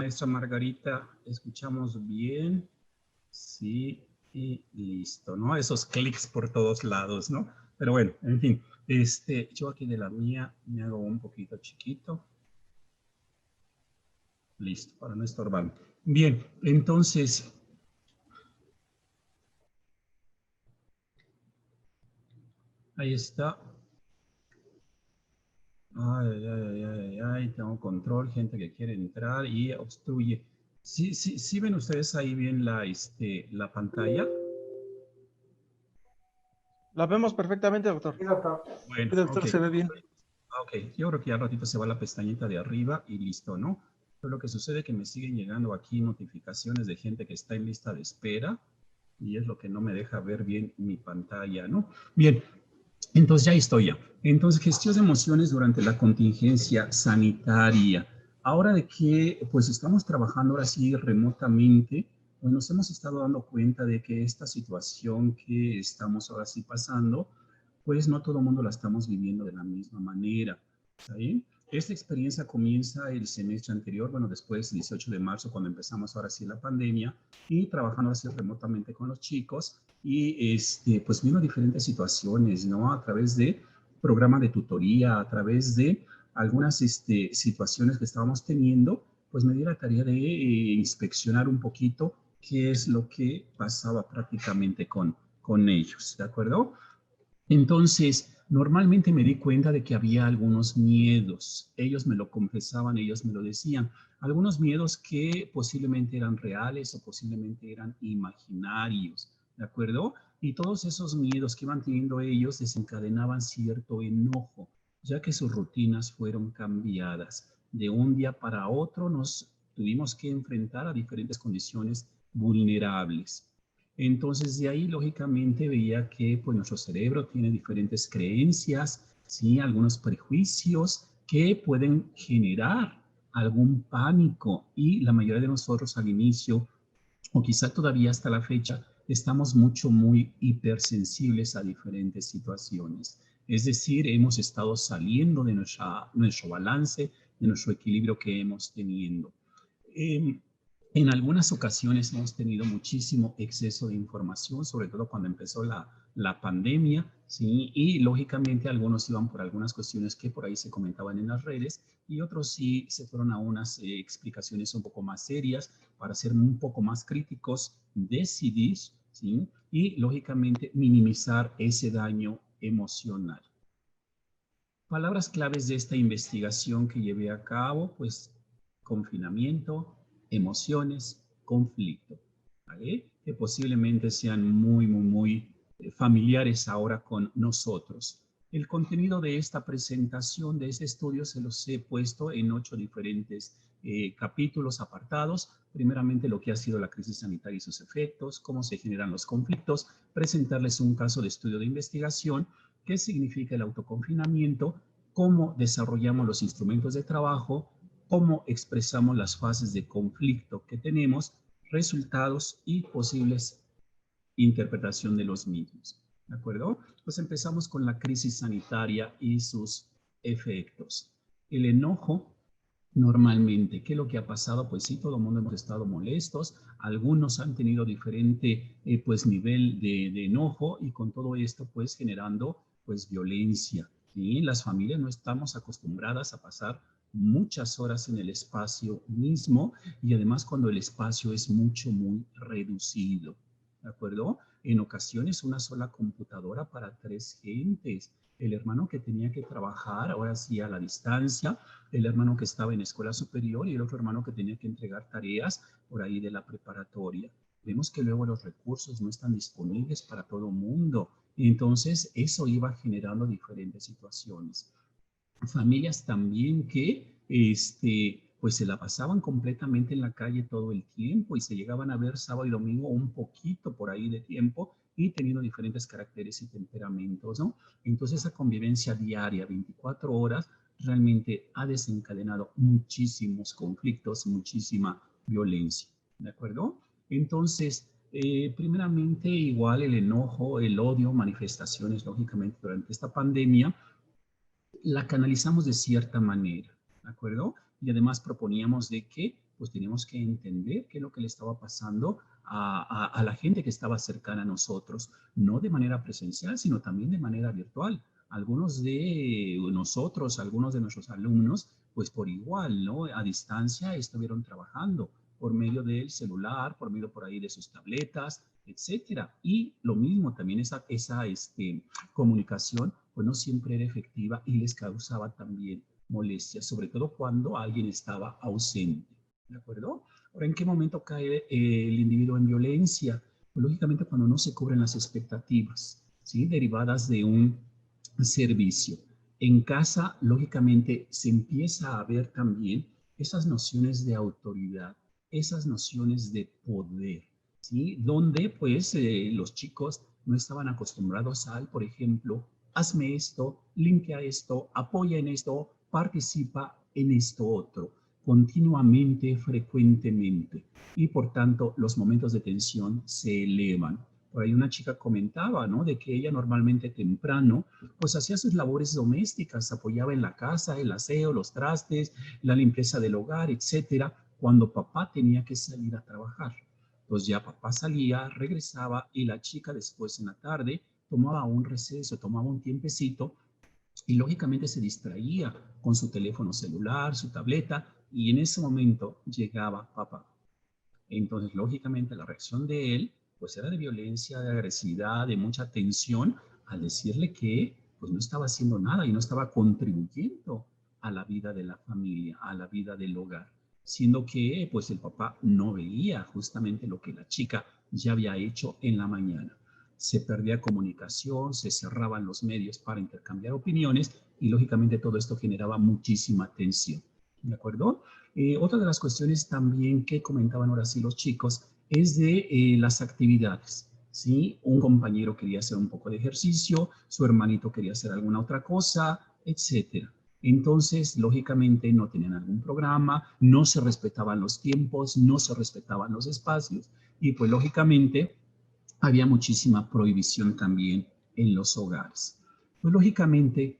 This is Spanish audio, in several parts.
maestra Margarita, ¿escuchamos bien? Sí, y listo, ¿no? Esos clics por todos lados, ¿no? Pero bueno, en fin, yo aquí de la mía me hago un poquito chiquito. Listo, para no estorbar. Bien, entonces, ahí está. Ay, tengo control, gente que quiere entrar y obstruye. ¿Sí ven ustedes ahí bien la pantalla? La vemos perfectamente, doctor. Sí, doctor. Bueno, Sí, doctor, ok. se ve bien. Ok, yo creo que ya ratito se va la pestañita de arriba y listo, ¿no? Pero lo que sucede es que me siguen llegando aquí notificaciones de gente que está en lista de espera y es lo que no me deja ver bien mi pantalla, ¿no? Bien, entonces ya estoy ya. Entonces, gestión de emociones durante la contingencia sanitaria. Ahora de que pues estamos trabajando ahora sí remotamente, pues nos hemos estado dando cuenta de que esta situación que estamos ahora sí pasando, pues no todo el mundo la estamos viviendo de la misma manera. ¿Está bien? Esta experiencia comienza el semestre anterior, bueno, después, 18 de marzo, cuando empezamos ahora sí la pandemia, y trabajando así remotamente con los chicos, y pues viendo diferentes situaciones, ¿no? A través de programa de tutoría, a través de algunas situaciones que estábamos teniendo, pues me di la tarea de inspeccionar un poquito qué es lo que pasaba prácticamente con ellos, ¿de acuerdo? Entonces, normalmente me di cuenta de que había algunos miedos. Ellos me lo confesaban, ellos me lo decían. Algunos miedos que posiblemente eran reales o posiblemente eran imaginarios, ¿de acuerdo? Y todos esos miedos que iban teniendo ellos desencadenaban cierto enojo, ya que sus rutinas fueron cambiadas. De un día para otro nos tuvimos que enfrentar a diferentes condiciones vulnerables. Entonces, de ahí, lógicamente, veía que pues, nuestro cerebro tiene diferentes creencias, ¿sí? Algunos prejuicios que pueden generar algún pánico y la mayoría de nosotros al inicio, o quizá todavía hasta la fecha, estamos muy hipersensibles a diferentes situaciones. Es decir, hemos estado saliendo de nuestro balance, de nuestro equilibrio que hemos tenido. En algunas ocasiones hemos tenido muchísimo exceso de información, sobre todo cuando empezó la pandemia, ¿sí? Y lógicamente algunos iban por algunas cuestiones que por ahí se comentaban en las redes y otros sí se fueron a unas explicaciones un poco más serias para ser un poco más críticos de CDs, ¿sí? Y lógicamente minimizar ese daño emocional. Palabras claves de esta investigación que llevé a cabo, pues confinamiento, emociones, conflicto, ¿vale? Que posiblemente sean muy familiares ahora con nosotros. El contenido de esta presentación, de este estudio, se los he puesto en 8 diferentes capítulos apartados. Primeramente, lo que ha sido la crisis sanitaria y sus efectos, cómo se generan los conflictos, presentarles un caso de estudio de investigación, qué significa el autoconfinamiento, cómo desarrollamos los instrumentos de trabajo, cómo expresamos las fases de conflicto que tenemos, resultados y posibles interpretación de los mismos. ¿De acuerdo? Pues empezamos con la crisis sanitaria y sus efectos. El enojo, normalmente, ¿qué es lo que ha pasado? Pues sí, todo el mundo hemos estado molestos, algunos han tenido diferente pues nivel de enojo y con todo esto pues generando pues violencia. ¿Sí? Las familias no estamos acostumbradas a pasar muchas horas en el espacio mismo y además cuando el espacio es muy reducido. ¿De acuerdo? En ocasiones una sola computadora para 3 gentes. El hermano que tenía que trabajar, ahora sí a la distancia, el hermano que estaba en escuela superior y el otro hermano que tenía que entregar tareas por ahí de la preparatoria. Vemos que luego los recursos no están disponibles para todo el mundo. Entonces, eso iba generando diferentes situaciones. Familias también que pues se la pasaban completamente en la calle todo el tiempo y se llegaban a ver sábado y domingo un poquito por ahí de tiempo y teniendo diferentes caracteres y temperamentos, ¿no? Entonces esa convivencia diaria, 24 horas, realmente ha desencadenado muchísimos conflictos, muchísima violencia, ¿de acuerdo? Entonces, primeramente igual el enojo, el odio, manifestaciones lógicamente durante esta pandemia, la canalizamos de cierta manera, ¿de acuerdo? Y además proponíamos de que pues teníamos que entender qué es lo que le estaba pasando a la gente que estaba cercana a nosotros, no de manera presencial, sino también de manera virtual. Algunos de nosotros, algunos de nuestros alumnos, pues por igual, ¿no? A distancia estuvieron trabajando por medio del celular, por medio por ahí de sus tabletas, etcétera. Y lo mismo, también esa comunicación, pues no siempre era efectiva y les causaba también molestias, sobre todo cuando alguien estaba ausente. ¿De acuerdo? Ahora, ¿en qué momento cae el individuo en violencia? Pues, lógicamente, cuando no se cubren las expectativas, ¿sí? Derivadas de un servicio. En casa, lógicamente, se empieza a ver también esas nociones de autoridad, esas nociones de poder, ¿sí? Donde, pues, los chicos no estaban acostumbrados al, por ejemplo, hazme esto, limpia esto, apoya en esto, participa en esto otro, continuamente, frecuentemente. Y por tanto, los momentos de tensión se elevan. Por ahí una chica comentaba, ¿no? De que ella normalmente temprano, pues hacía sus labores domésticas, apoyaba en la casa, el aseo, los trastes, la limpieza del hogar, etcétera, cuando papá tenía que salir a trabajar. Pues ya papá salía, regresaba y la chica después en la tarde tomaba un receso, tomaba un tiempecito y lógicamente se distraía con su teléfono celular, su tableta, y en ese momento llegaba papá. Entonces, lógicamente, la reacción de él, pues era de violencia, de agresividad, de mucha tensión, al decirle que pues no estaba haciendo nada y no estaba contribuyendo a la vida de la familia, a la vida del hogar, siendo que pues el papá no veía justamente lo que la chica ya había hecho en la mañana. Se perdía comunicación, se cerraban los medios para intercambiar opiniones y lógicamente todo esto generaba muchísima tensión. ¿De acuerdo? Otra de las cuestiones también que comentaban ahora sí los chicos es de las actividades. ¿Sí? Un compañero quería hacer un poco de ejercicio, su hermanito quería hacer alguna otra cosa, etcétera. Entonces, lógicamente, no tenían algún programa, no se respetaban los tiempos, no se respetaban los espacios y pues lógicamente había muchísima prohibición también en los hogares. Pues lógicamente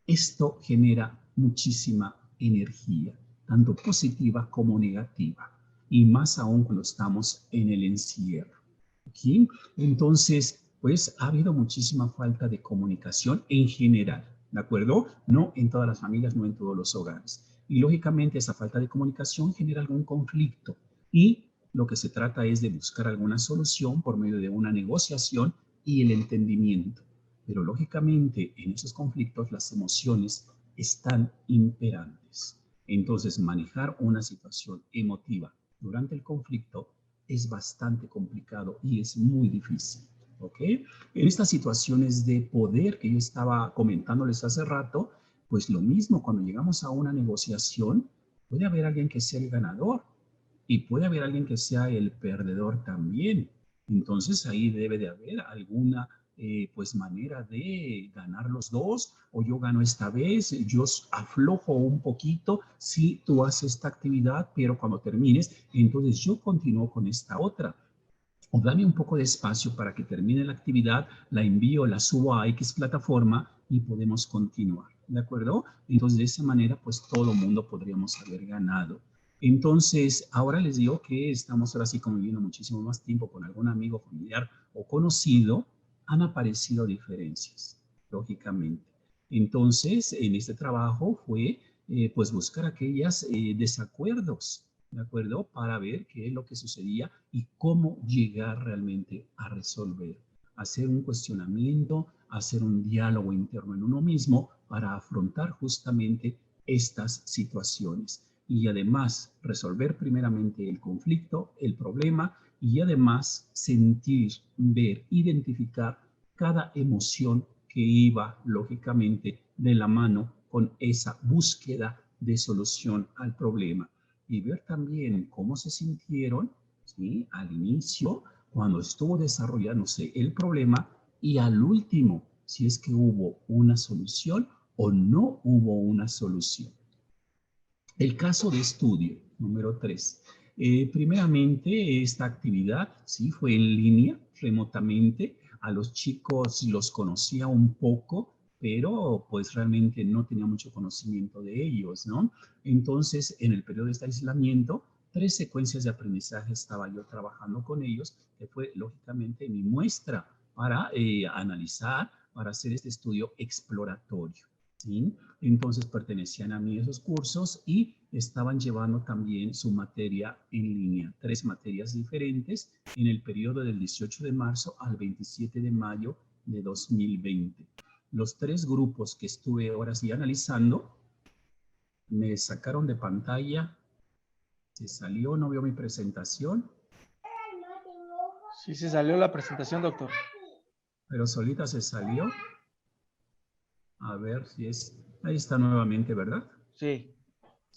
esto genera muchísima energía, tanto positiva como negativa, y más aún cuando estamos en el encierro. ¿Okay? Entonces, pues ha habido muchísima falta de comunicación en general, ¿de acuerdo? No en todas las familias, no en todos los hogares. Y lógicamente esa falta de comunicación genera algún conflicto y lo que se trata es de buscar alguna solución por medio de una negociación y el entendimiento. Pero lógicamente en esos conflictos las emociones están imperantes. Entonces manejar una situación emotiva durante el conflicto es bastante complicado y es muy difícil. ¿Ok? En estas situaciones de poder que yo estaba comentándoles hace rato, pues lo mismo, cuando llegamos a una negociación, puede haber alguien que sea el ganador y puede haber alguien que sea el perdedor también. Entonces ahí debe de haber alguna pues manera de ganar los dos, o yo gano esta vez, yo aflojo un poquito, si tú haces esta actividad, pero cuando termines, entonces yo continúo con esta otra. O dame un poco de espacio para que termine la actividad, la envío, la subo a X plataforma y podemos continuar, ¿de acuerdo? Entonces, de esa manera, pues todo mundo podríamos haber ganado. Entonces, ahora les digo que estamos ahora sí conviviendo muchísimo más tiempo con algún amigo, familiar o conocido, han aparecido diferencias, lógicamente. Entonces, en este trabajo fue, pues, buscar aquellos desacuerdos, ¿de acuerdo? Para ver qué es lo que sucedía y cómo llegar realmente a resolver. Hacer un cuestionamiento, hacer un diálogo interno en uno mismo para afrontar justamente estas situaciones. Y además resolver primeramente el conflicto, el problema, y además sentir, ver, identificar cada emoción que iba lógicamente de la mano con esa búsqueda de solución al problema y ver también cómo se sintieron, ¿sí? Al inicio, cuando estuvo desarrollándose el problema y al último, si es que hubo una solución o no hubo una solución. El caso de estudio, número 3. Primeramente, esta actividad sí fue en línea, remotamente. A los chicos los conocía un poco, pero pues realmente no tenía mucho conocimiento de ellos, ¿no? Entonces, en el periodo de este aislamiento, 3 secuencias de aprendizaje estaba yo trabajando con ellos, que fue lógicamente mi muestra para analizar, para hacer este estudio exploratorio, ¿sí? Entonces pertenecían a mí esos cursos y estaban llevando también su materia en línea, 3 materias diferentes en el periodo del 18 de marzo al 27 de mayo de 2020. Los 3 grupos que estuve ahora sí analizando, me sacaron de pantalla, se salió, no veo mi presentación. Sí, se salió la presentación, doctor. Pero solita se salió. A ver si es... Ahí está nuevamente, ¿verdad? Sí.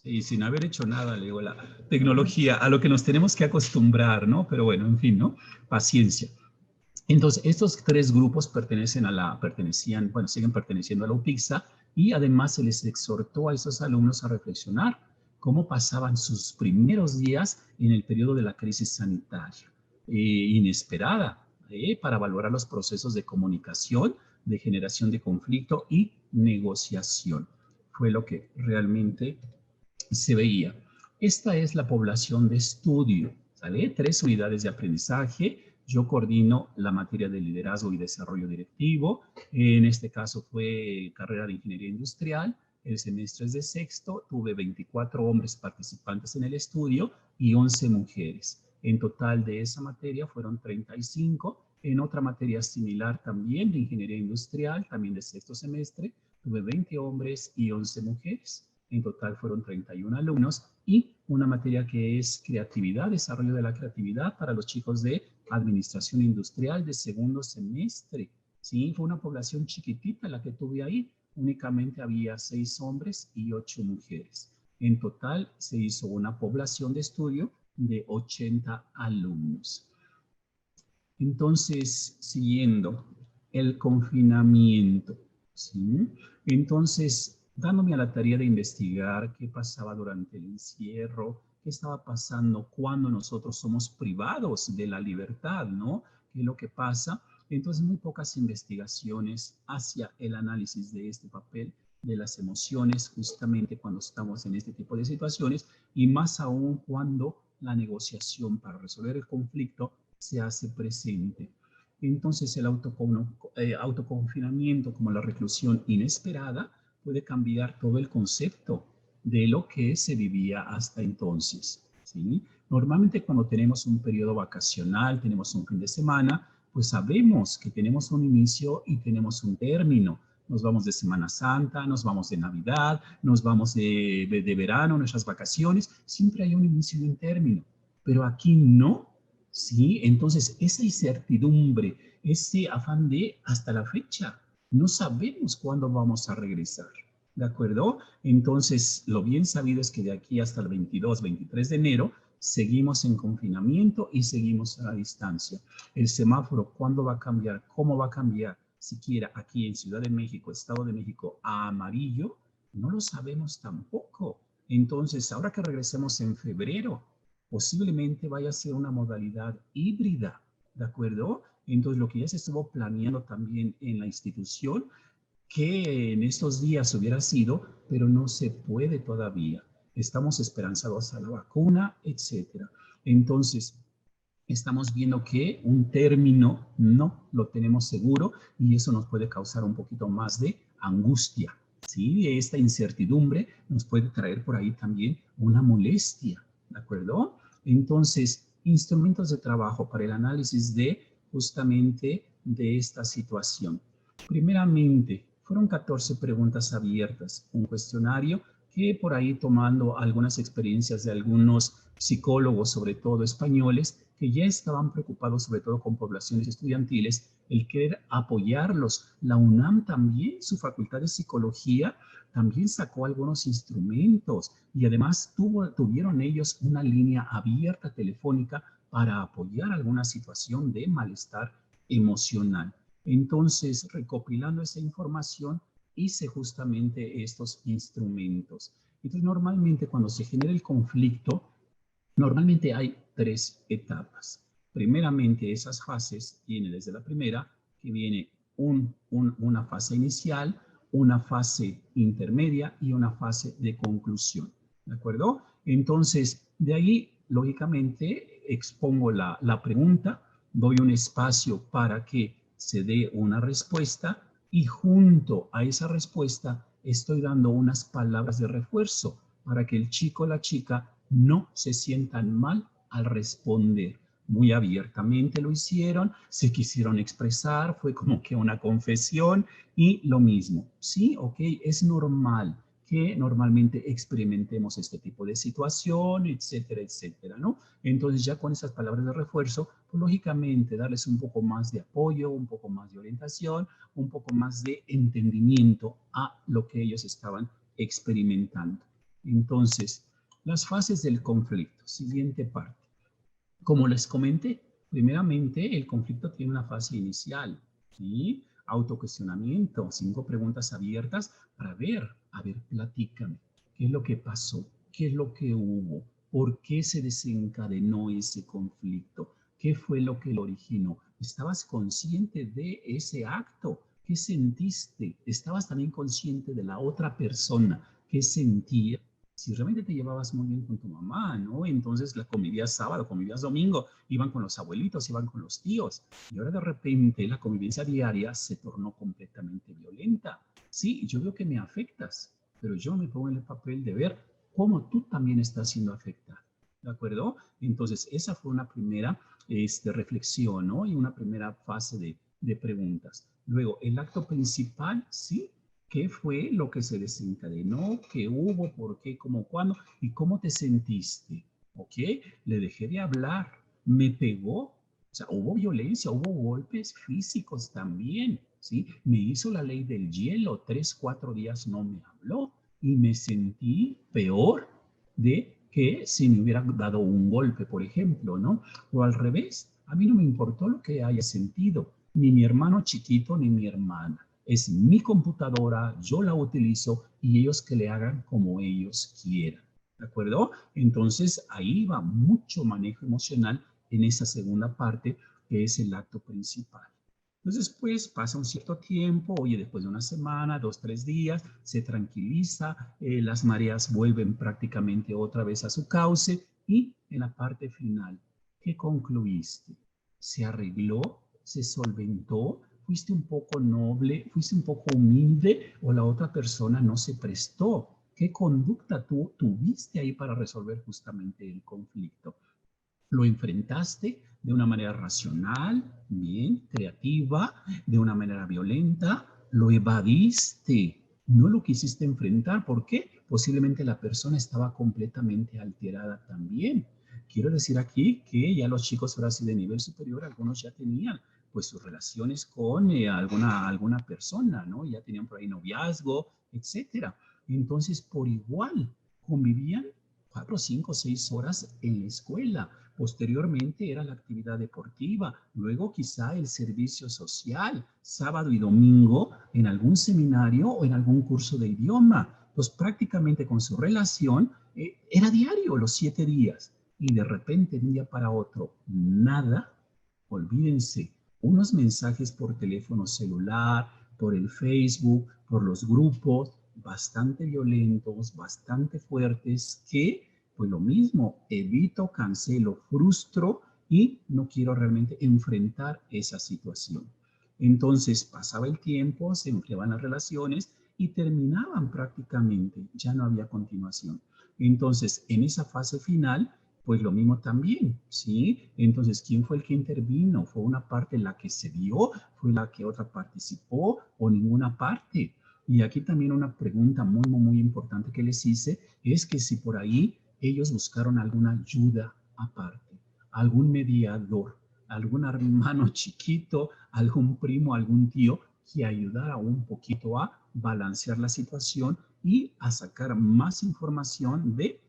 Y sin haber hecho nada, le digo, la tecnología, a lo que nos tenemos que acostumbrar, ¿no? Pero bueno, en fin, ¿no? Paciencia. Entonces, estos 3 grupos siguen perteneciendo a la UPIXA y además se les exhortó a esos alumnos a reflexionar cómo pasaban sus primeros días en el periodo de la crisis sanitaria inesperada, para valorar los procesos de comunicación, de generación de conflicto y negociación. Fue lo que realmente se veía. Esta es la población de estudio, ¿sale? 3 unidades de aprendizaje. Yo coordino la materia de liderazgo y desarrollo directivo. En este caso fue carrera de ingeniería industrial. El semestre es de sexto. Tuve 24 hombres participantes en el estudio y 11 mujeres. En total de esa materia fueron 35. En otra materia similar también de ingeniería industrial, también de sexto semestre, tuve 20 hombres y 11 mujeres. En total fueron 31 alumnos y una materia que es creatividad, desarrollo de la creatividad para los chicos de administración industrial de segundo semestre. Sí, fue una población chiquitita la que tuve ahí. Únicamente había 6 hombres y 8 mujeres. En total se hizo una población de estudio de 80 alumnos. Entonces, siguiendo el confinamiento, ¿sí? Entonces, dándome a la tarea de investigar qué pasaba durante el encierro, qué estaba pasando cuando nosotros somos privados de la libertad, ¿no? ¿Qué es lo que pasa? Entonces, muy pocas investigaciones hacia el análisis de este papel de las emociones, justamente cuando estamos en este tipo de situaciones, y más aún cuando la negociación para resolver el conflicto se hace presente. Entonces el autoconfinamiento como la reclusión inesperada puede cambiar todo el concepto de lo que se vivía hasta entonces, ¿sí? Normalmente cuando tenemos un periodo vacacional, tenemos un fin de semana, pues sabemos que tenemos un inicio y tenemos un término. Nos vamos de Semana Santa, nos vamos de Navidad, nos vamos de verano, nuestras vacaciones. Siempre hay un inicio y un término. Pero aquí no. Sí, entonces esa incertidumbre, ese afán de hasta la fecha, no sabemos cuándo vamos a regresar, ¿de acuerdo? Entonces, lo bien sabido es que de aquí hasta el 22, 23 de enero, seguimos en confinamiento y seguimos a la distancia. El semáforo, ¿cuándo va a cambiar? ¿Cómo va a cambiar? Siquiera aquí en Ciudad de México, Estado de México, a amarillo, no lo sabemos tampoco. Entonces, ahora que regresemos en febrero, posiblemente vaya a ser una modalidad híbrida, ¿de acuerdo? Entonces, lo que ya se estuvo planeando también en la institución, que en estos días hubiera sido, pero no se puede todavía. Estamos esperanzados a la vacuna, etcétera. Entonces, estamos viendo que un término no lo tenemos seguro y eso nos puede causar un poquito más de angustia, ¿sí? Esta incertidumbre nos puede traer por ahí también una molestia, ¿de acuerdo? Entonces, instrumentos de trabajo para el análisis de justamente de esta situación. Primeramente, fueron 14 preguntas abiertas, un cuestionario que por ahí tomando algunas experiencias de algunos psicólogos, sobre todo españoles, que ya estaban preocupados sobre todo con poblaciones estudiantiles, el querer apoyarlos. La UNAM también, su facultad de psicología, también sacó algunos instrumentos y además tuvieron ellos una línea abierta telefónica para apoyar alguna situación de malestar emocional. Entonces, recopilando esa información, hice justamente estos instrumentos. Entonces, normalmente cuando se genera el conflicto, normalmente hay 3 etapas. Primeramente, esas fases viene desde la primera, que viene una fase inicial, una fase intermedia y una fase de conclusión. ¿De acuerdo? Entonces, de ahí lógicamente, expongo la pregunta, doy un espacio para que se dé una respuesta y junto a esa respuesta estoy dando unas palabras de refuerzo para que el chico o la chica no se sientan mal al responder. Muy abiertamente lo hicieron, se quisieron expresar, fue como que una confesión y lo mismo. Sí, ok, es normal que normalmente experimentemos este tipo de situación, etcétera, etcétera, ¿no? Entonces ya con esas palabras de refuerzo, pues lógicamente darles un poco más de apoyo, un poco más de orientación, un poco más de entendimiento a lo que ellos estaban experimentando. Entonces, las fases del conflicto, siguiente parte. Como les comenté, primeramente el conflicto tiene una fase inicial, ¿sí? Autocuestionamiento, 5 preguntas abiertas para ver, a ver, platícame, ¿qué es lo que pasó? ¿Qué es lo que hubo? ¿Por qué se desencadenó ese conflicto? ¿Qué fue lo que lo originó? ¿Estabas consciente de ese acto? ¿Qué sentiste? ¿Estabas también consciente de la otra persona? ¿Qué sentía? Si realmente te llevabas muy bien con tu mamá, ¿no? Entonces la convivías sábado, convivías domingo, iban con los abuelitos, iban con los tíos. Y ahora de repente la convivencia diaria se tornó completamente violenta. Sí, yo veo que me afectas, pero yo me pongo en el papel de ver cómo tú también estás siendo afectado. ¿De acuerdo? Entonces esa fue una primera reflexión, ¿no? Y una primera fase de preguntas. Luego, el acto principal, sí, ¿qué fue lo que se desencadenó? ¿Qué hubo? ¿Por qué? ¿Cómo? ¿Cuándo? ¿Y cómo te sentiste? ¿Ok? Le dejé de hablar. ¿Me pegó? O sea, hubo violencia, hubo golpes físicos también, ¿sí? Me hizo la ley del hielo, 3, 4 días no me habló y me sentí peor de que si me hubiera dado un golpe, por ejemplo, ¿no? O al revés, a mí no me importó lo que haya sentido, ni mi hermano chiquito ni mi hermana. Es mi computadora, yo la utilizo y ellos que le hagan como ellos quieran. ¿De acuerdo? Entonces ahí va mucho manejo emocional en esa segunda parte que es el acto principal. Entonces después pasa un cierto tiempo, oye, después de una semana, 2, 3 días, se tranquiliza, las mareas vuelven prácticamente otra vez a su cauce y en la parte final, ¿qué concluiste? ¿Se arregló? ¿Se solventó? ¿Fuiste un poco noble? ¿Fuiste un poco humilde? ¿O la otra persona no se prestó? ¿Qué conducta tú tuviste ahí para resolver justamente el conflicto? ¿Lo enfrentaste de una manera racional, bien, creativa, de una manera violenta? ¿Lo evadiste? No lo quisiste enfrentar. ¿Por qué? Posiblemente la persona estaba completamente alterada también. Quiero decir aquí que ya los chicos ahora sí de nivel superior, algunos ya tenían pues sus relaciones con alguna persona, ¿no? Ya tenían por ahí noviazgo, etcétera. Entonces, por igual, convivían 4, 5, 6 horas en la escuela. Posteriormente era la actividad deportiva, luego quizá el servicio social, sábado y domingo en algún seminario o en algún curso de idioma. Pues prácticamente con su relación era diario, los 7 días. Y de repente, de un día para otro, nada, olvídense, unos mensajes por teléfono celular, por el Facebook, por los grupos, bastante violentos, bastante fuertes, que pues lo mismo, evito, cancelo, frustro y no quiero realmente enfrentar esa situación. Entonces pasaba el tiempo, se enfriaban las relaciones y terminaban prácticamente, ya no había continuación. Entonces, en esa fase final, pues lo mismo también, ¿sí? Entonces, ¿quién fue el que intervino? ¿Fue una parte la que se dio? ¿Fue la que otra participó? ¿O ninguna parte? Y aquí también una pregunta muy importante que les hice es que si por ahí ellos buscaron alguna ayuda aparte, algún mediador, algún hermano chiquito, algún primo, algún tío que ayudara un poquito a balancear la situación y a sacar más información de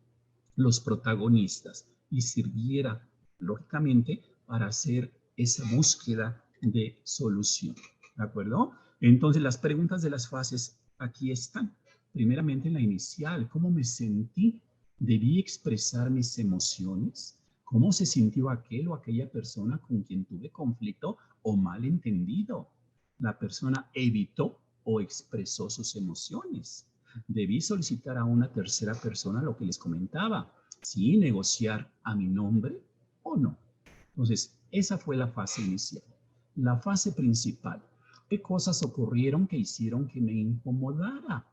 los protagonistas y sirviera, lógicamente, para hacer esa búsqueda de solución. ¿De acuerdo? Entonces, las preguntas de las fases aquí están. Primeramente, en la inicial, ¿cómo me sentí? ¿Debí expresar mis emociones? ¿Cómo se sintió aquel o aquella persona con quien tuve conflicto o malentendido? ¿La persona evitó o expresó sus emociones? Debí solicitar a una tercera persona lo que les comentaba. ¿Sí? Negociar a mi nombre o no. Entonces, esa fue la fase inicial. La fase principal. ¿Qué cosas ocurrieron que hicieron que me incomodara?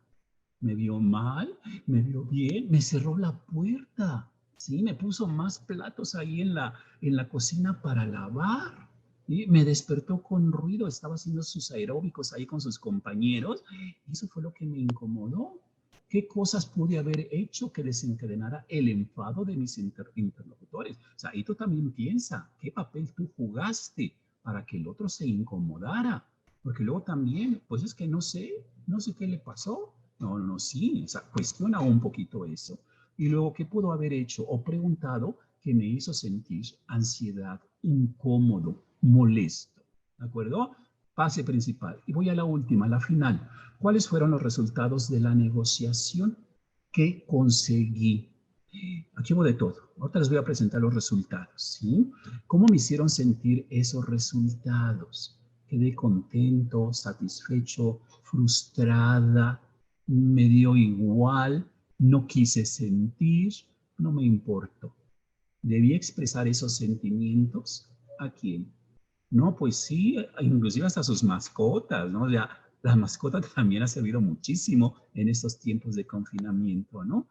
¿Me vio mal? ¿Me vio bien? Me cerró la puerta. ¿Sí? Me puso más platos ahí en la cocina para lavar. ¿Sí? Me despertó con ruido. Estaba haciendo sus aeróbicos ahí con sus compañeros. Y eso fue lo que me incomodó. ¿Qué cosas pude haber hecho que desencadenara el enfado de mis interlocutores? O sea, ahí tú también piensa, ¿qué papel tú jugaste para que el otro se incomodara? Porque luego también, pues es que no sé qué le pasó. No, sí, o sea, cuestiona un poquito eso. Y luego, ¿qué pudo haber hecho o preguntado que me hizo sentir ansiedad, incómodo, molesto? ¿De acuerdo? Fase principal. Y voy a la última, la final. ¿Cuáles fueron los resultados de la negociación que conseguí? Aquí hubo de todo. Ahorita les voy a presentar los resultados, ¿sí? ¿Cómo me hicieron sentir esos resultados? Quedé contento, satisfecho, frustrada, me dio igual, no quise sentir, no me importó. ¿Debí expresar esos sentimientos? ¿A quién? No, pues sí, inclusive hasta sus mascotas, ¿no? Ya, la mascota también ha servido muchísimo en estos tiempos de confinamiento, ¿no?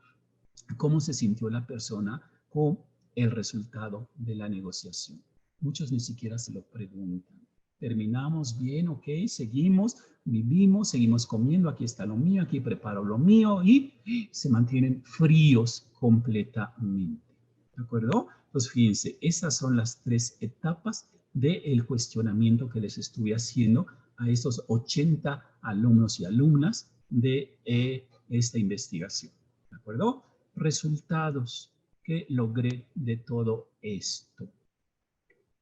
¿Cómo se sintió la persona con el resultado de la negociación? Muchos ni siquiera se lo preguntan. Terminamos bien, ok, seguimos, vivimos, seguimos comiendo, aquí está lo mío, aquí preparo lo mío y se mantienen fríos completamente. ¿De acuerdo? Pues fíjense, esas son las 3 etapas del cuestionamiento que les estuve haciendo a estos 80 alumnos y alumnas de esta investigación. ¿De acuerdo? Resultados que logré de todo esto.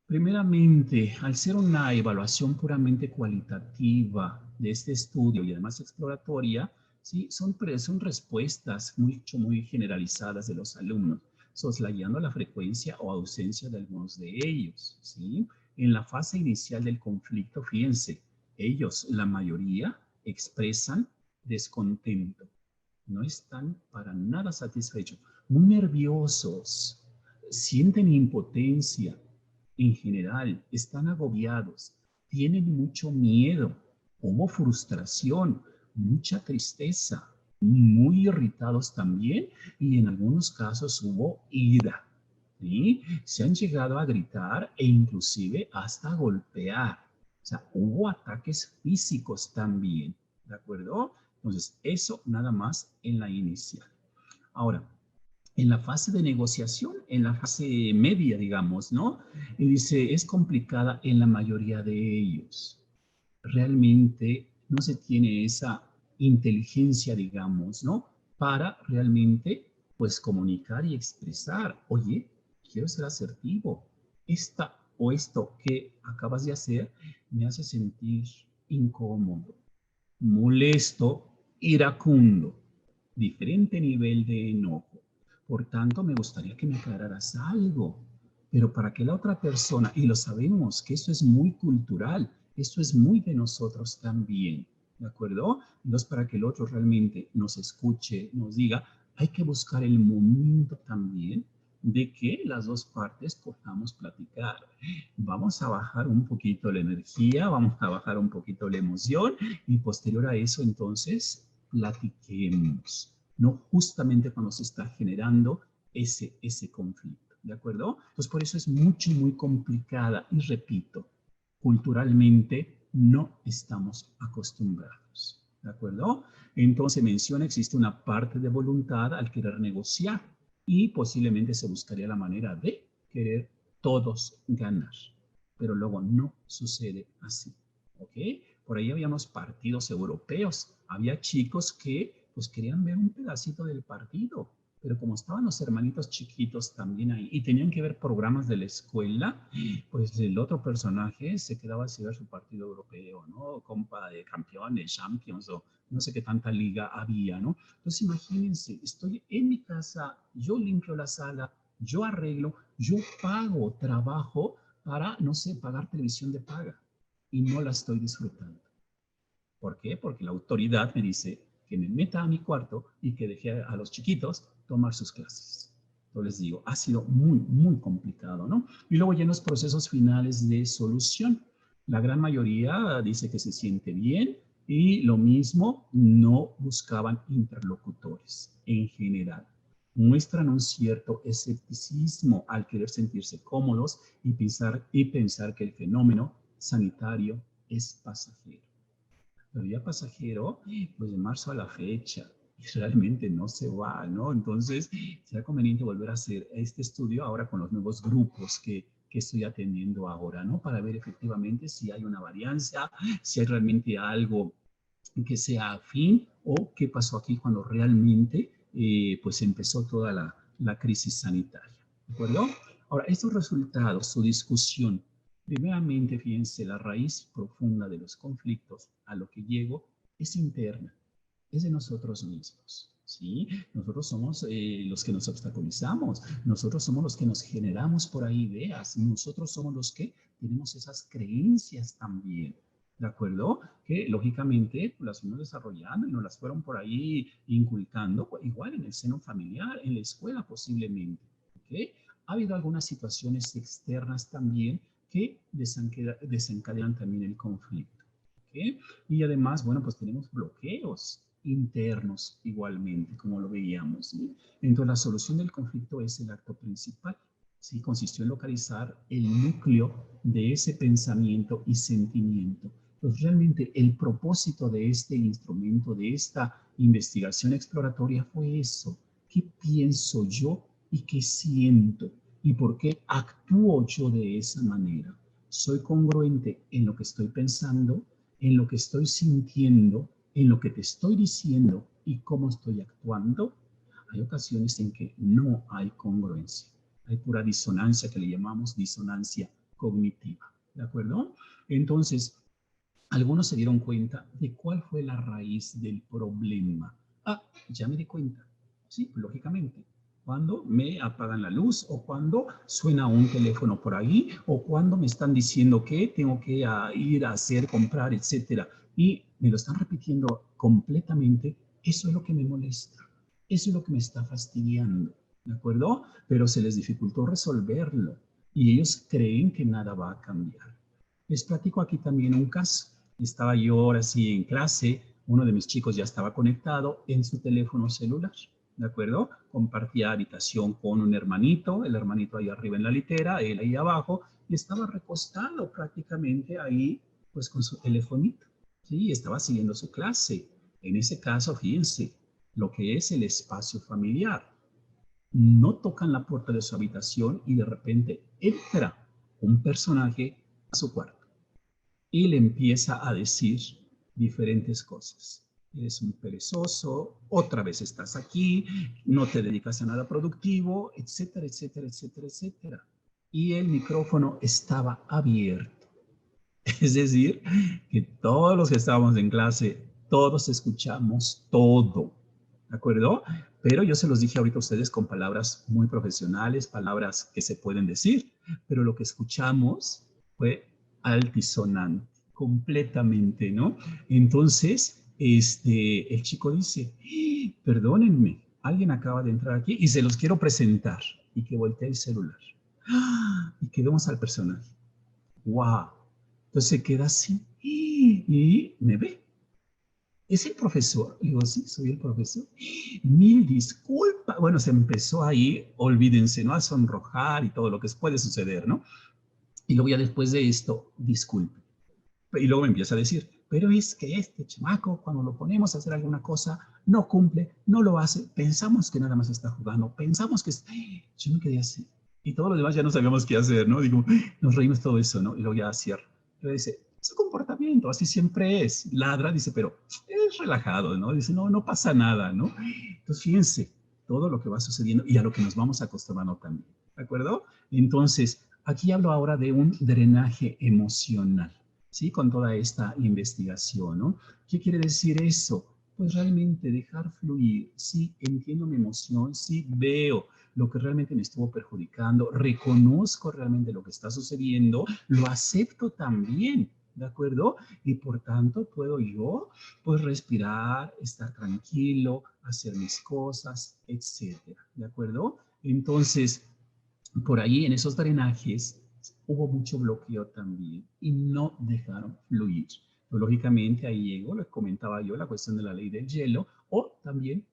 Primeramente, al ser una evaluación puramente cualitativa de este estudio y además exploratoria, ¿sí? son respuestas muy generalizadas de los alumnos, soslayando la frecuencia o ausencia de algunos de ellos. ¿Sí? En la fase inicial del conflicto, fíjense, ellos, la mayoría, expresan descontento. No están para nada satisfechos, muy nerviosos, sienten impotencia, en general, están agobiados, tienen mucho miedo, hubo frustración, mucha tristeza, muy irritados también y en algunos casos hubo ira. ¿Sí? Se han llegado a gritar e inclusive hasta a golpear. O sea, hubo ataques físicos también, ¿de acuerdo? Entonces, eso nada más en la inicial. Ahora, en la fase de negociación, en la fase media, digamos, ¿no? Y dice, es complicada en la mayoría de ellos. Realmente no se tiene esa inteligencia, digamos, ¿no? Para realmente, pues, comunicar y expresar, oye, quiero ser asertivo. Esta o esto que acabas de hacer me hace sentir incómodo, molesto, iracundo, diferente nivel de enojo. Por tanto, me gustaría que me aclararas algo, pero para que la otra persona, y lo sabemos que esto es muy cultural, esto es muy de nosotros también, ¿de acuerdo? Entonces, para que el otro realmente nos escuche, nos diga, hay que buscar el momento también de que las dos partes podamos platicar. Vamos a bajar un poquito la energía, vamos a bajar un poquito la emoción y posterior a eso, entonces, platiquemos, ¿no? Justamente cuando se está generando ese conflicto, ¿de acuerdo? Pues por eso es muy complicada y repito, culturalmente no estamos acostumbrados, ¿de acuerdo? Entonces menciona, existe una parte de voluntad al querer negociar y posiblemente se buscaría la manera de querer todos ganar, pero luego no sucede así, ¿ok? Por ahí había unos partidos europeos, había chicos que pues querían ver un pedacito del partido, pero como estaban los hermanitos chiquitos también ahí y tenían que ver programas de la escuela, pues el otro personaje se quedaba a ver su partido europeo, ¿no? Compa de campeones, Champions o no sé qué tanta liga había, ¿no? Entonces imagínense, estoy en mi casa, yo limpio la sala, yo arreglo, yo pago, trabajo para, no sé, pagar televisión de paga y no la estoy disfrutando. ¿Por qué? Porque la autoridad me dice que me meta a mi cuarto y que deje a los chiquitos tomar sus clases. Entonces les digo, ha sido muy, muy complicado, ¿no? Y luego ya en los procesos finales de solución, la gran mayoría dice que se siente bien y lo mismo, no buscaban interlocutores en general. Muestran un cierto escepticismo al querer sentirse cómodos y pensar que el fenómeno sanitario es pasajero. Pero ya pasajero, pues de marzo a la fecha, y realmente no se va, ¿no? Entonces, será conveniente volver a hacer este estudio ahora con los nuevos grupos que estoy atendiendo ahora, ¿no? Para ver efectivamente si hay una variancia, si hay realmente algo que sea afín o qué pasó aquí cuando realmente pues empezó toda la crisis sanitaria. ¿De acuerdo? Ahora, estos resultados, su discusión, primeramente, fíjense, la raíz profunda de los conflictos a lo que llego es interna, es de nosotros mismos. ¿Sí? Nosotros somos los que nos obstaculizamos, nosotros somos los que nos generamos por ahí ideas, nosotros somos los que tenemos esas creencias también. ¿De acuerdo? Que lógicamente las fuimos desarrollando y nos las fueron por ahí inculcando, igual en el seno familiar, en la escuela posiblemente. ¿Ok? Ha habido algunas situaciones externas también que desencadenan también el conflicto. ¿Ok? Y además, bueno, pues tenemos bloqueos internos igualmente, como lo veíamos. ¿Sí? Entonces, la solución del conflicto es el acto principal. ¿Sí? Consistió en localizar el núcleo de ese pensamiento y sentimiento. Pues realmente el propósito de este instrumento, de esta investigación exploratoria fue eso. ¿Qué pienso yo y qué siento? ¿Y por qué actúo yo de esa manera? ¿Soy congruente en lo que estoy pensando, en lo que estoy sintiendo, en lo que te estoy diciendo y cómo estoy actuando? Hay ocasiones en que no hay congruencia. Hay pura disonancia que le llamamos disonancia cognitiva. ¿De acuerdo? Entonces, algunos se dieron cuenta de cuál fue la raíz del problema. Ah, ya me di cuenta. Sí, lógicamente. Cuando me apagan la luz o cuando suena un teléfono por ahí o cuando me están diciendo que tengo que ir a hacer, comprar, etcétera. Y me lo están repitiendo completamente. Eso es lo que me molesta. Eso es lo que me está fastidiando. ¿De acuerdo? Pero se les dificultó resolverlo y ellos creen que nada va a cambiar. Les platico aquí también un caso. Estaba yo ahora sí en clase, uno de mis chicos ya estaba conectado en su teléfono celular, ¿de acuerdo? Compartía habitación con un hermanito, el hermanito ahí arriba en la litera, él ahí abajo, y estaba recostado prácticamente ahí, pues con su telefonito, ¿sí? Estaba siguiendo su clase. En ese caso, fíjense, lo que es el espacio familiar. No tocan la puerta de su habitación y de repente entra un personaje a su cuarto y le empieza a decir diferentes cosas. Eres un perezoso, otra vez estás aquí, no te dedicas a nada productivo, etcétera, etcétera, etcétera, etcétera. Y el micrófono estaba abierto. Es decir, que todos los que estábamos en clase, todos escuchamos todo, ¿de acuerdo? Pero yo se los dije ahorita a ustedes con palabras muy profesionales, palabras que se pueden decir, pero lo que escuchamos fue altisonante, completamente, ¿no? Entonces, el chico dice, perdónenme, alguien acaba de entrar aquí y se los quiero presentar. Y que voltea el celular. Y que vemos al personaje. ¡Wow! Entonces se queda así y me ve. ¿Es el profesor? Le digo, sí, soy el profesor. Mil disculpas. Bueno, se empezó ahí, olvídense, ¿no? A sonrojar y todo lo que puede suceder, ¿no? Y luego ya después de esto, disculpe. Y luego me empieza a decir, pero es que este chamaco, cuando lo ponemos a hacer alguna cosa, no cumple, no lo hace, pensamos que nada más está jugando, pensamos que... Yo me quedé así. Y todos los demás ya no sabíamos qué hacer, ¿no? Digo, nos reímos todo eso, ¿no? Y luego ya cierra. Pero dice, su comportamiento, así siempre es. Ladra, dice, pero es relajado, ¿no? Dice, no, no pasa nada, ¿no? Entonces, fíjense, todo lo que va sucediendo y a lo que nos vamos acostumbrando también, ¿de acuerdo? Entonces, aquí hablo ahora de un drenaje emocional. ¿Sí? Con toda esta investigación, ¿no? ¿Qué quiere decir eso? Pues realmente dejar fluir, sí, entiendo mi emoción, sí, veo lo que realmente me estuvo perjudicando, reconozco realmente lo que está sucediendo, lo acepto también, ¿de acuerdo? Y por tanto puedo yo, pues respirar, estar tranquilo, hacer mis cosas, etcétera, ¿de acuerdo? Entonces, por ahí en esos drenajes hubo mucho bloqueo también y no dejaron fluir. Pues, lógicamente ahí llegó, les comentaba yo, la cuestión de la ley del hielo o también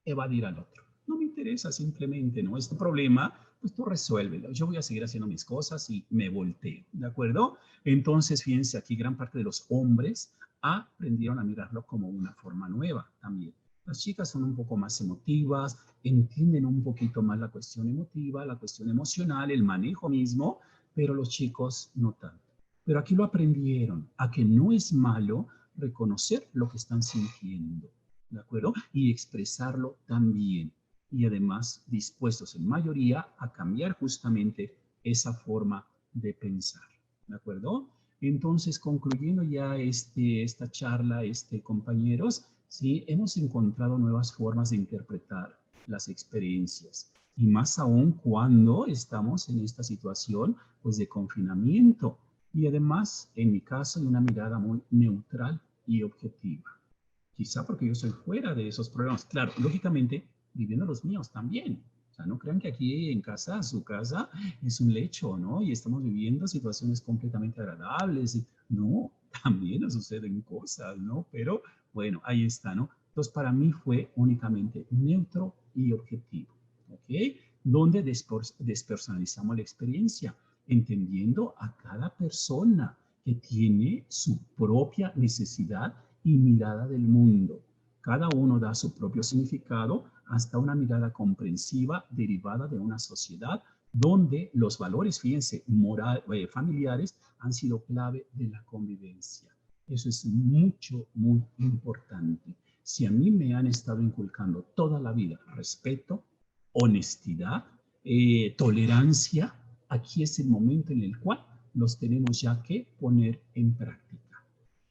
evadir al otro. No me interesa simplemente, ¿no? Este problema, pues tú resuélvelo. Yo voy a seguir haciendo mis cosas y me volteo, ¿de acuerdo? Entonces, fíjense, aquí gran parte de los hombres aprendieron a mirarlo como una forma nueva también. Las chicas son un poco más emotivas, entienden un poquito más la cuestión emotiva, la cuestión emocional, el manejo mismo, pero los chicos no tanto. Pero aquí lo aprendieron, a que no es malo reconocer lo que están sintiendo, ¿de acuerdo? Y expresarlo también. Y además dispuestos en mayoría a cambiar justamente esa forma de pensar, ¿de acuerdo? Entonces, concluyendo ya esta charla, compañeros, sí, hemos encontrado nuevas formas de interpretar las experiencias. Y más aún cuando estamos en esta situación, pues, de confinamiento. Y además, en mi caso, de una mirada muy neutral y objetiva. Quizá porque yo estoy fuera de esos problemas. Claro, lógicamente, viviendo los míos también. O sea, no crean que aquí en casa, su casa, es un lecho, ¿no? Y estamos viviendo situaciones completamente agradables. No, también nos suceden cosas, ¿no? Pero bueno, ahí está, ¿no? Entonces, para mí fue únicamente neutro y objetivo, ¿ok? Donde despersonalizamos la experiencia, entendiendo a cada persona que tiene su propia necesidad y mirada del mundo. Cada uno da su propio significado hasta una mirada comprensiva derivada de una sociedad donde los valores, fíjense, familiares han sido clave de la convivencia. Eso es mucho, muy importante. Si a mí me han estado inculcando toda la vida respeto, honestidad, tolerancia, aquí es el momento en el cual los tenemos ya que poner en práctica.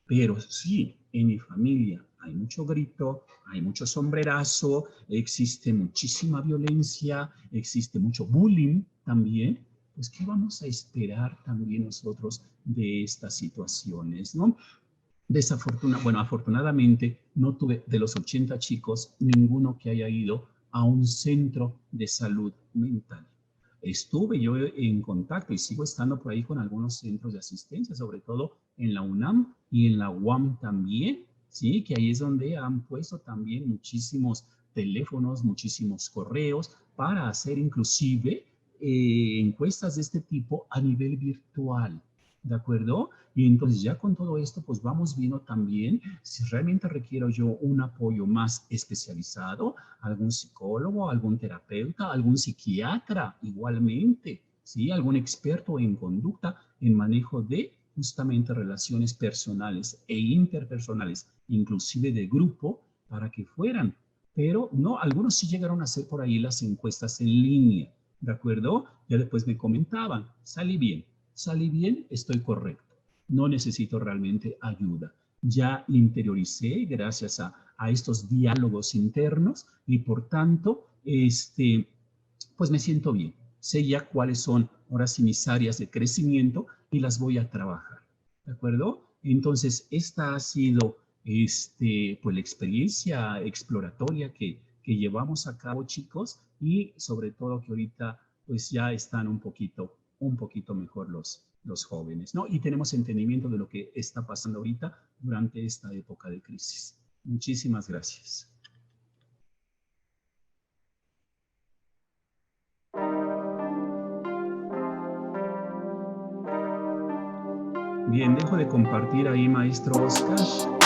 Pero sí, en mi familia hay mucho grito, hay mucho sombrerazo, existe muchísima violencia, existe mucho bullying también. Pues, ¿qué vamos a esperar también nosotros de estas situaciones, no? Afortunadamente, no tuve de los 80 chicos ninguno que haya ido a un centro de salud mental. Estuve yo en contacto y sigo estando por ahí con algunos centros de asistencia, sobre todo en la UNAM y en la UAM también, ¿sí? Que ahí es donde han puesto también muchísimos teléfonos, muchísimos correos para hacer inclusive encuestas de este tipo a nivel virtual, ¿de acuerdo? Y entonces ya con todo esto, pues vamos viendo también si realmente requiero yo un apoyo más especializado, algún psicólogo, algún terapeuta, algún psiquiatra igualmente, ¿sí? Algún experto en conducta, en manejo de justamente relaciones personales e interpersonales, inclusive de grupo, para que fueran. Pero no, algunos sí llegaron a hacer por ahí las encuestas en línea, ¿de acuerdo? Ya después me comentaban, salí bien, estoy correcto. No necesito realmente ayuda. Ya interioricé gracias a estos diálogos internos y por tanto, pues me siento bien. Sé ya cuáles son ahora sí mis áreas de crecimiento y las voy a trabajar. ¿De acuerdo? Entonces, esta ha sido pues la experiencia exploratoria que llevamos a cabo, chicos, y sobre todo que ahorita pues ya están un poquito mejor los jóvenes, ¿no? Y tenemos entendimiento de lo que está pasando ahorita durante esta época de crisis. Muchísimas gracias. Bien, dejo de compartir ahí, maestro Oscar.